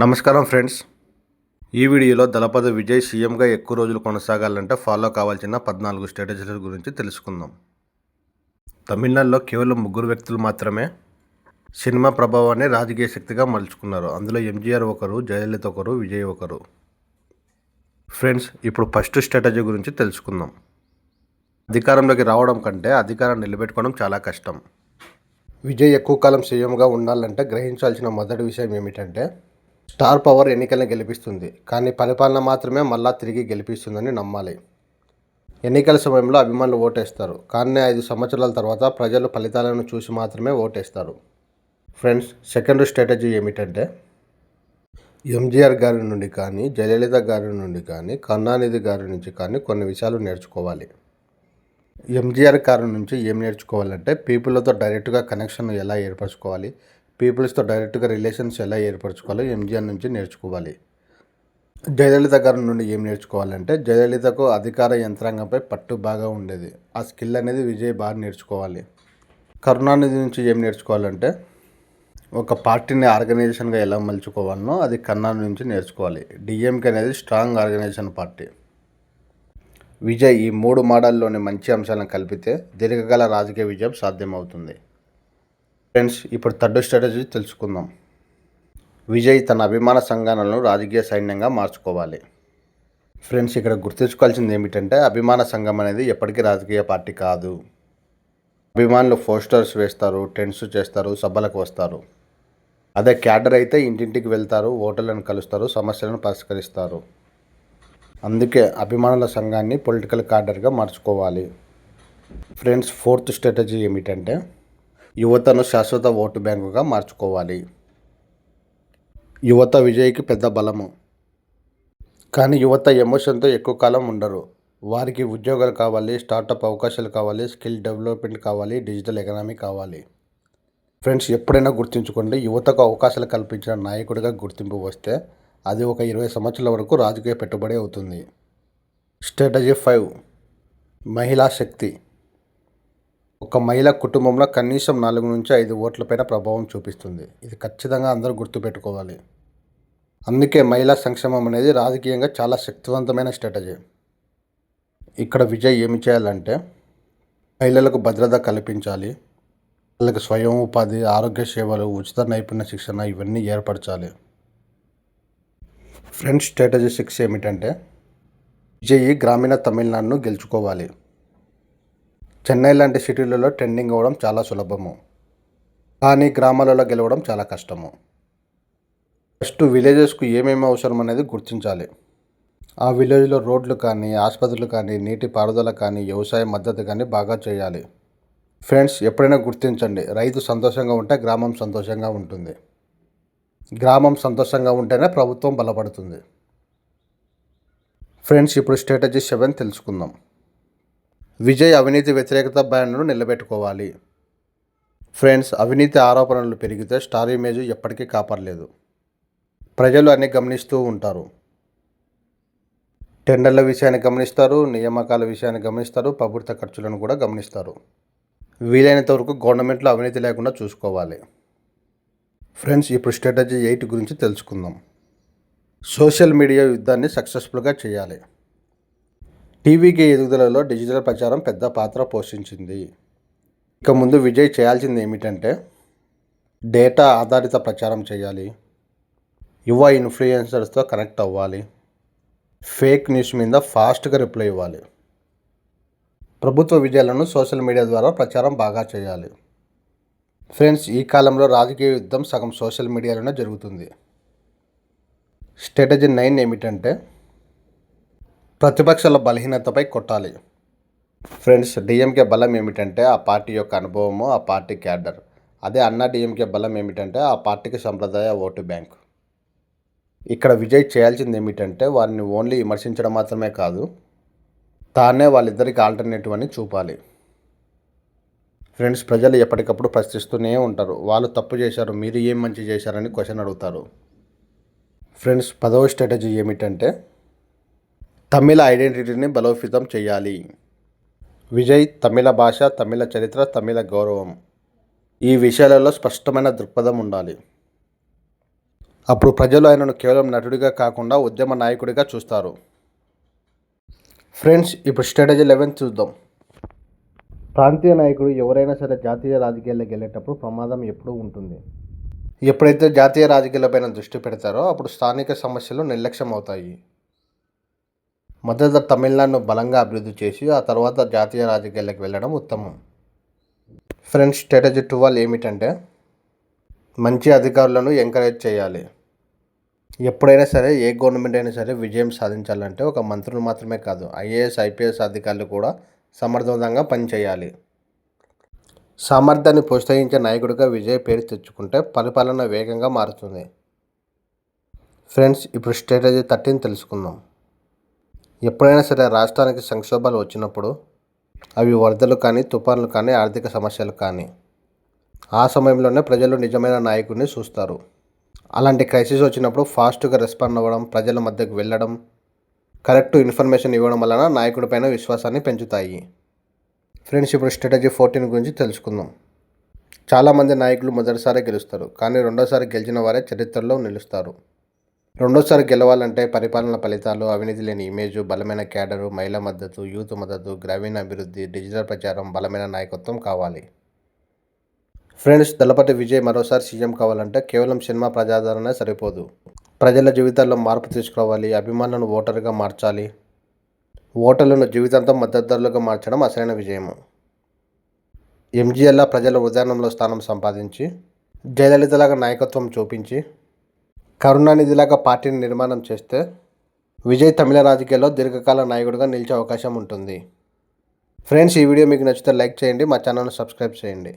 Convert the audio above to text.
నమస్కారం ఫ్రెండ్స్. ఈ వీడియోలో దళపతి విజయ్ సీఎంగా ఎక్కువ రోజులు కొనసాగాలంటే ఫాలో కావాల్సిన 14 స్ట్రాటజీల గురించి తెలుసుకుందాం. తమిళనాడులో కేవలం 3 వ్యక్తులు మాత్రమే సినిమా ప్రభావాన్ని రాజకీయ శక్తిగా మలుచుకున్నారు. అందులో ఎంజీఆర్ ఒకరు, జయలలిత ఒకరు, విజయ్ ఒకరు. ఫ్రెండ్స్, ఇప్పుడు ఫస్ట్ స్ట్రాటజీ గురించి తెలుసుకుందాం. అధికారంలోకి రావడం కంటే అధికారాన్ని నిలబెట్టుకోవడం చాలా కష్టం. విజయ్ ఎక్కువ కాలం సీఎంగా ఉండాలంటే గ్రహించాల్సిన మొదటి విషయం ఏమిటంటే, స్టార్ పవర్ ఎన్నికలను గెలిపిస్తుంది, కానీ పరిపాలన మాత్రమే మళ్ళా తిరిగి గెలిపిస్తుందని నమ్మాలి. ఎన్నికల సమయంలో అభిమానులు ఓటేస్తారు, కానీ 5 సంవత్సరాల తర్వాత ప్రజలు ఫలితాలను చూసి మాత్రమే ఓటేస్తారు. ఫ్రెండ్స్, సెకండ్ స్ట్రాటజీ ఏమిటంటే, ఎంజీఆర్ గారి నుండి కానీ, జయలలిత గారి నుండి కానీ, కరుణానిధి గారి నుంచి కానీ కొన్ని విషయాలు నేర్చుకోవాలి. ఎంజీఆర్ గారి నుంచి ఏం నేర్చుకోవాలంటే, పీపుల్తో డైరెక్ట్గా కనెక్షన్ ఎలా ఏర్పరచుకోవాలి, పీపుల్స్తో డైరెక్ట్గా రిలేషన్స్ ఎలా ఏర్పరచుకోవాలో ఎంజీఆర్ నుంచి నేర్చుకోవాలి. జయలలిత గారి నుండి ఏం నేర్చుకోవాలంటే, జయలలితకు అధికార యంత్రాంగంపై పట్టు బాగా ఉండేది. ఆ స్కిల్ అనేది విజయ్ బాగా నేర్చుకోవాలి. కరుణానిధి నుంచి ఏం నేర్చుకోవాలంటే, ఒక పార్టీని ఆర్గనైజేషన్గా ఎలా మలుచుకోవాలనో అది కరుణానిధి నుంచి నేర్చుకోవాలి. డిఎంకే అనేది స్ట్రాంగ్ ఆర్గనైజేషన్ పార్టీ. విజయ్ ఈ 3 మోడల్లోని మంచి అంశాలను కలిపితే దీర్ఘకాల రాజకీయ విజయం సాధ్యమవుతుంది. ఫ్రెండ్స్, ఇప్పుడు థర్డ్ స్ట్రాటజీ తెలుసుకుందాం. విజయ్ తన అభిమాన సంఘాలను రాజకీయ సైన్యంగా మార్చుకోవాలి. ఫ్రెండ్స్, ఇక్కడ గుర్తుంచుకోవాల్సింది ఏమిటంటే, అభిమాన సంఘం అనేది ఎప్పటికీ రాజకీయ పార్టీ కాదు. అభిమానులు పోస్టర్స్ వేస్తారు, టెంట్స్ చేస్తారు, సభలకు వస్తారు. అదే క్యాడర్ అయితే ఇంటింటికి వెళ్తారు, ఓటర్లను కలుస్తారు, సమస్యలను పరిష్కరిస్తారు. అందుకే అభిమానుల సంఘాన్ని పొలిటికల్ క్యాడర్గా మార్చుకోవాలి. ఫ్రెండ్స్, ఫోర్త్ స్ట్రాటజీ ఏమిటంటే, యువతను శాశ్వత ఓటు బ్యాంకుగా మార్చుకోవాలి. యువత విజయ్కి పెద్ద బలము, కానీ యువత ఎమోషన్తో ఎక్కువ కాలం ఉండరు. వారికి ఉద్యోగాలు కావాలి, స్టార్టప్ అవకాశాలు కావాలి, స్కిల్ డెవలప్మెంట్ కావాలి, డిజిటల్ ఎకనామీ కావాలి. ఫ్రెండ్స్, ఎప్పుడైనా గుర్తుంచుకోండి, యువతకు అవకాశాలు కల్పించిన నాయకుడిగా గుర్తింపు వస్తే అది ఒక 20 సంవత్సరాల వరకు రాజకీయ పెట్టుబడి అవుతుంది. స్ట్రాటజీ 5, మహిళా శక్తి. ఒక మహిళ కుటుంబంలో కనీసం 4 నుంచి 5 ఓట్లపైన ప్రభావం చూపిస్తుంది. ఇది ఖచ్చితంగా అందరూ గుర్తుపెట్టుకోవాలి. అందుకే మహిళా సంక్షేమం అనేది రాజకీయంగా చాలా శక్తివంతమైన స్ట్రాటజీ. ఇక్కడ విజయ్ ఏమి చేయాలంటే, మహిళలకు భద్రత కల్పించాలి, వాళ్ళకి స్వయం ఉపాధి, ఆరోగ్య సేవలు, ఉచిత నైపుణ్య శిక్షణ ఇవన్నీ ఏర్పరచాలి. ఫ్రెండ్స్, స్ట్రాటజీ 6 ఏమిటంటే, విజయ్ గ్రామీణ తమిళనాడును గెలుచుకోవాలి. చెన్నై లాంటి సిటీలలో ట్రెండింగ్ అవ్వడం చాలా సులభము, కానీ గ్రామాలలో గెలవడం చాలా కష్టము. ఫస్ట్ విలేజెస్కు ఏమేమి అవసరం అనేది గుర్తించాలి. ఆ విలేజ్లో రోడ్లు కానీ, ఆసుపత్రులు కానీ, నీటి పారుదల కానీ, వ్యవసాయ మద్దతు కానీ బాగా చేయాలి. ఫ్రెండ్స్, ఎప్పుడైనా గుర్తించండి, రైతు సంతోషంగా ఉంటే గ్రామం సంతోషంగా ఉంటుంది. గ్రామం సంతోషంగా ఉంటేనే ప్రభుత్వం బలపడుతుంది. ఫ్రెండ్స్, ఇప్పుడు స్ట్రాటజీ 7 తెలుసుకుందాం. విజయ్ అవినీతి వ్యతిరేకత బ్యాన్ను నిలబెట్టుకోవాలి. ఫ్రెండ్స్, అవినీతి ఆరోపణలు పెరిగితే స్టార్ ఇమేజ్ ఎప్పటికీ కాపాడలేదు. ప్రజలు అన్ని గమనిస్తూ ఉంటారు. టెండర్ల విషయాన్ని గమనిస్తారు, నియామకాల విషయాన్ని గమనిస్తారు, ప్రభుత్వ ఖర్చులను కూడా గమనిస్తారు. వీలైనంత వరకు గవర్నమెంట్లో అవినీతి లేకుండా చూసుకోవాలి. ఫ్రెండ్స్, ఇప్పుడు స్ట్రాటజీ 8 గురించి తెలుసుకుందాం. సోషల్ మీడియా యుద్ధాన్ని సక్సెస్ఫుల్గా చేయాలి. టీవీకి ఎదుగుదలలో డిజిటల్ ప్రచారం పెద్ద పాత్ర పోషించింది. ఇక ముందు విజయ్ చేయాల్సింది ఏమిటంటే, డేటా ఆధారిత ప్రచారం చేయాలి, యువ ఇన్ఫ్లుయెన్సర్స్తో కనెక్ట్ అవ్వాలి, ఫేక్ న్యూస్ మీద ఫాస్ట్గా రిప్లై ఇవ్వాలి. ప్రభుత్వ విజయాలను సోషల్ మీడియా ద్వారా ప్రచారం బాగా చేయాలి. ఫ్రెండ్స్, ఈ కాలంలో రాజకీయ యుద్ధం సగం సోషల్ మీడియాలోనే జరుగుతుంది. స్ట్రాటజీ 9 ఏమిటంటే, ప్రతిపక్షాల బలహీనతపై కొట్టాలి. ఫ్రెండ్స్, డిఎంకే బలం ఏమిటంటే ఆ పార్టీ యొక్క అనుభవము, ఆ పార్టీ క్యాడర్. అదే అన్నా డిఎంకే బలం ఏమిటంటే ఆ పార్టీకి సంప్రదాయ ఓటు బ్యాంక్. ఇక్కడ విజయ్ చేయాల్సింది ఏమిటంటే, వారిని ఓన్లీ విమర్శించడం మాత్రమే కాదు, తానే వాళ్ళిద్దరికి ఆల్టర్నేటివ్ అని చూపాలి. ఫ్రెండ్స్, ప్రజలు ఎప్పటికప్పుడు ప్రశ్నిస్తూనే ఉంటారు. వాళ్ళు తప్పు చేశారు, మీరు ఏం మంచి చేశారని క్వశ్చన్ అడుగుతారు. ఫ్రెండ్స్, 10వ స్ట్రాటజీ ఏమిటంటే, తమిళ ఐడెంటిటీని బలోపేతం చేయాలి. విజయ్ తమిళ భాష, తమిళ చరిత్ర, తమిళ గౌరవం ఈ విషయాలలో స్పష్టమైన దృక్పథం ఉండాలి. అప్పుడు ప్రజలు ఆయనను కేవలం నటుడిగా కాకుండా ఉద్యమ నాయకుడిగా చూస్తారు. ఫ్రెండ్స్, ఇప్పుడు స్ట్రాటజీ 11 చూద్దాం. ప్రాంతీయ నాయకుడు ఎవరైనా సరే జాతీయ రాజకీయాల్లోకి వెళ్ళేటప్పుడు ప్రమాదం ఎప్పుడూ ఉంటుంది. ఎప్పుడైతే జాతీయ రాజకీయాలపైన దృష్టి పెడతారో అప్పుడు స్థానిక సమస్యలు నిర్లక్ష్యం అవుతాయి. మొదట తమిళనాడును బలంగా అభివృద్ధి చేసి ఆ తర్వాత జాతీయ రాజకీయాలకు వెళ్ళడం ఉత్తమం. ఫ్రెండ్స్, స్ట్రాటజీ 12 ఏమిటంటే మంచి అధికారులను ఎంకరేజ్ చేయాలి. ఎప్పుడైనా సరే ఏ గవర్నమెంట్ అయినా సరే విజయం సాధించాలంటే ఒక మంత్రులు మాత్రమే కాదు, ఐఏఎస్, ఐపీఎస్ అధికారులు కూడా సమర్థవంతంగా పనిచేయాలి. సామర్థ్యాన్ని ప్రోత్సహించే నాయకుడిగా విజయ్ పేరు తెచ్చుకుంటే పరిపాలన వేగంగా మారుతుంది. ఫ్రెండ్స్, ఇప్పుడు స్ట్రాటజీ 13 తెలుసుకుందాం. ఎప్పుడైనా సరే రాష్ట్రానికి సంక్షోభాలు వచ్చినప్పుడు, అవి వరదలు కానీ, తుఫాన్లు కానీ, ఆర్థిక సమస్యలు కానీ, ఆ సమయంలోనే ప్రజలు నిజమైన నాయకుడిని చూస్తారు. అలాంటి క్రైసిస్ వచ్చినప్పుడు ఫాస్ట్గా రెస్పాండ్ అవ్వడం, ప్రజల మధ్యకు వెళ్ళడం, కరెక్ట్ ఇన్ఫర్మేషన్ ఇవ్వడం వలన నాయకుడిపైన విశ్వాసాన్ని పెంచుతాయి. ఫ్రెండ్స్, ఇప్పుడు స్ట్రాటజీ 14 గురించి తెలుసుకుందాం. చాలామంది నాయకులు మొదటిసారి గెలుస్తారు, కానీ రెండోసారి గెలిచిన వారే చరిత్రలో నిలుస్తారు. రెండోసారి గెలవాలంటే పరిపాలన ఫలితాలు, అవినీతి లేని ఇమేజ్, బలమైన క్యాడరు, మహిళా మద్దతు, యూత్ మద్దతు, గ్రామీణ అభివృద్ధి, డిజిటల్ ప్రచారం, బలమైన నాయకత్వం కావాలి. ఫ్రెండ్స్, దళపతి విజయ్ మరోసారి సీఎం కావాలంటే కేవలం సినిమా ప్రజాదరణ సరిపోదు. ప్రజల జీవితాల్లో మార్పు తీసుకురావాలి, అభిమానులను ఓటరుగా మార్చాలి, ఓటర్లను జీవితాంతం మద్దతుదారులుగా మార్చడం అసలైన విజయము. ఎంజీఆర్లా ప్రజల హృదయంలో స్థానం సంపాదించి, జయలలితలాగా నాయకత్వం చూపించి, కరుణానిధిలాగా పార్టీని నిర్మాణం చేస్తే విజయ్ తమిళ రాజకీయాల్లో దీర్ఘకాల నాయకుడిగా నిలిచే అవకాశం ఉంటుంది. ఫ్రెండ్స్, ఈ వీడియో మీకు నచ్చితే లైక్ చేయండి, మా ఛానల్ను సబ్స్క్రైబ్ చేయండి.